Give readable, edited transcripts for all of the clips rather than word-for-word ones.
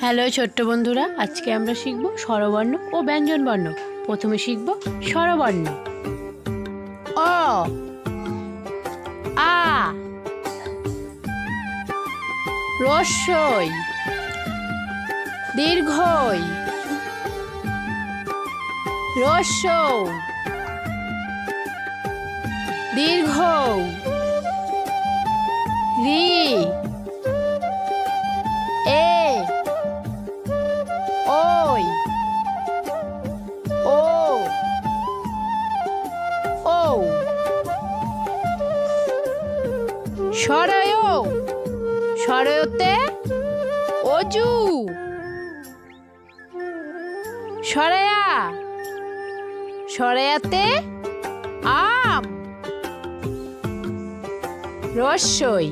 Hello ছোট্ট বন্ধুরা, আজকে আমরা শিখব স্বরবর্ণ ও ব্যঞ্জনবর্ণ। প্রথমে শিখব স্বরবর্ণ। অ, আ, হ্রস্বই, দীর্ঘই, হ্রস্ব, দীর্ঘ, রি, এ, ওই, ও, ও, সরয়, সরয়তে অজু, সরয়া, সরয়াতে আম, রস্বই,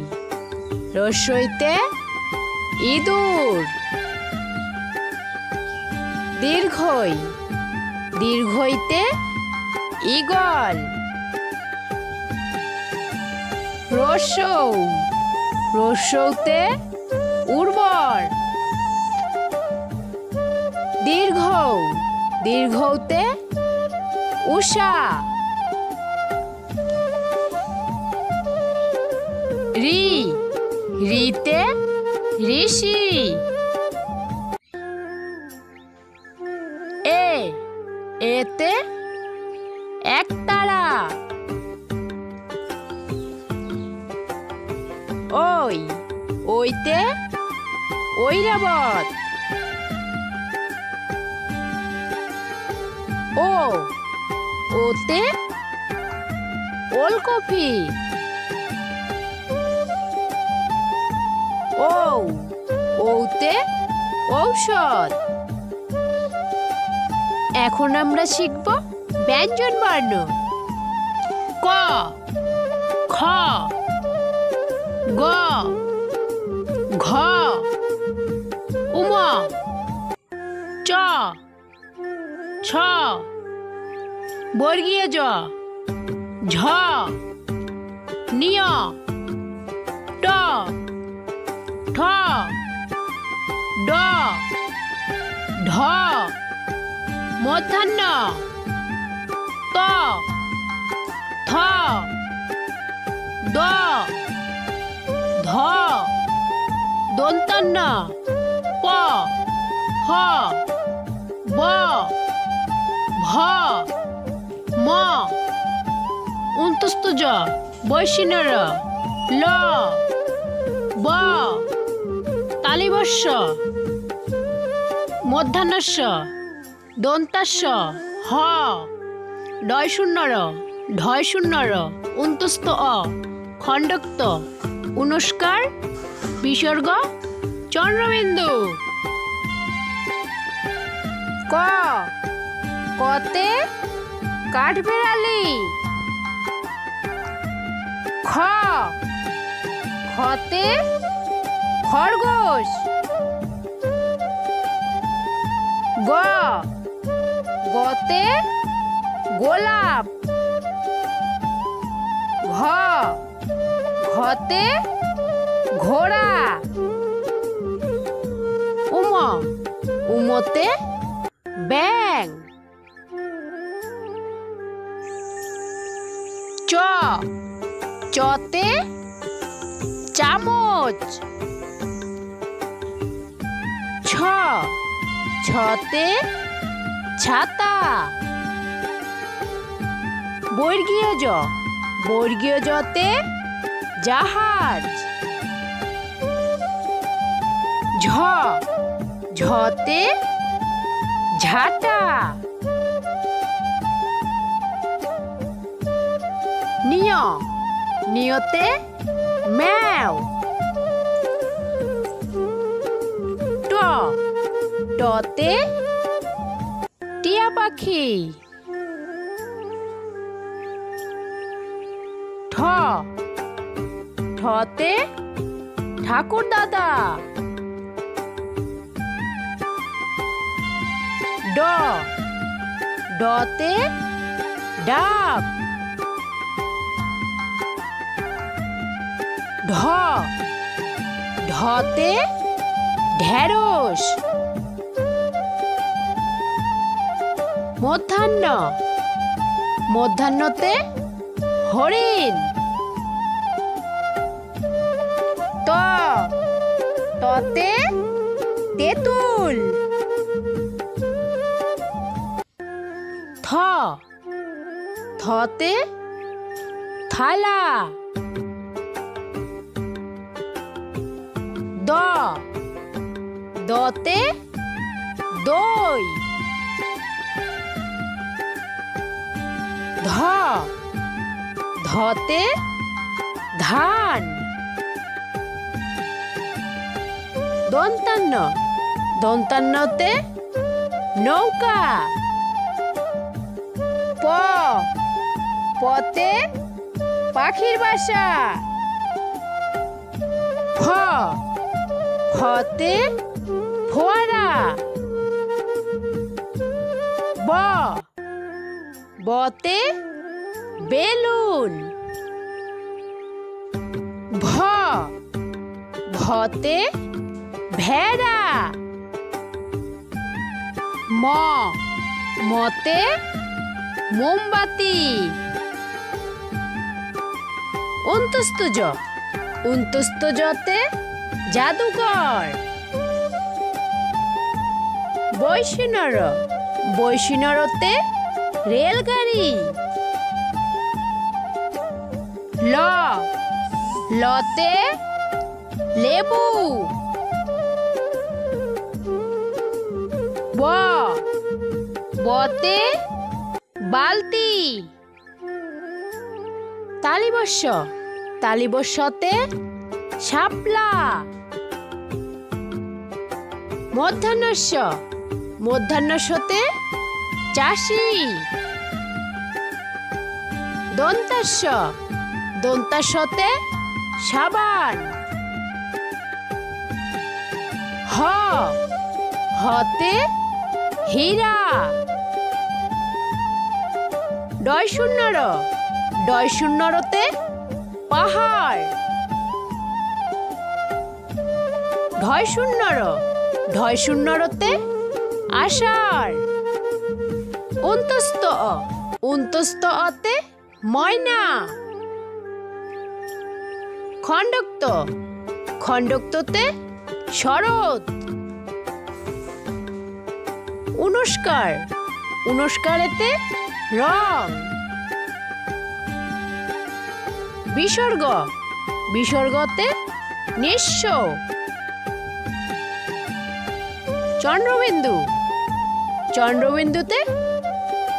রস্বইতে ইঁদুর, দীর্ঘই, দীর্ঘইতে ঈগল, হ্রস্বউ, হ্রস্বউতে উর্বর, দীর্ঘউ, দীর্ঘউতে উষা, রি, রিতে ঋষি, এ, এতে একতারা, ওই, ওইতে ঐরাবত, ও, ওতে ওলকপি, ও, ওতে ঔষধ। এখন আমরা শিখব ব্যঞ্জনবর্ণ। ক, খ, গ, ঘ, উম, চ, ছ, বর্গীয় জ, ঝ, নিয়, ট, ঠ, ড, ঢ, মূর্ধন্য, ত, থ, দ, ধ, দন্তন্য, প, হ, ব, ভ, ম, অন্তস্থ জ, বৈশিন্যর, ল, ব, তালিবস্য, মূর্ধন্যস্য, দন্তাস্য, হ, ডয়শূন্যর, ঢয়শূন্যর, অন্তস্থ অ, খণ্ডক্ত, অনুস্কার, বিসর্গ, চন্দ্রবিন্দু। ক, কতে কাঠবিড়ালি, খ, খতে খরগোশ, গ, গতে গোলাপ, ঘ, ঘতে ঘোড়া, উম, উমতে ব্যাঙ, চ, চতে চামচ, ছ, ছতে ছাতা, বর্গীয় জ, বর্গীয় জতে জাহাজ, ঝ, ঝতে ঝাঁটা, নিয়, নিয়তে ম্যাও, ট, টতে টিয়া পাখি, ঠ, ঠতে ঠাকুর দাদা, ড, ডতে ডাব, ঢ, ঢতে ঢেঁড়স। মধ্যাহ্ন, মধ্যাহ্নতে হরিণ। ততে তেঁতুল। থতে থালা। দতে দই। ধতে ধান। দন্তান্ন, দন্তান্নতে নৌকা। পতে পাখির বাসা। ফতে ফোয়ারা। বতে বেলুন। ভতে ভেড়া। মতে মোমবাতি। উন্তস্তজতে জাদুঘর। বৈষ্ণরতে রেলগাড়ি। লতে লেবু। বতে বালতি। তালিবস্যতে শাপলা। মধ্যাহ্নস্যতে চাষি। দন্তাস্যতে সাবান। হতে হীরা। ডয়শূন্যরতে পাহাড়। ঢয়শূন্যরতে আষাঢ়। অতে ময়না। খণ্ডক্ততে শরৎ। উনস্কারেতে রং। বিসর্গতে নিঃস্ব। চন্দ্রবিন্দুতে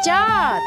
চাঁদ।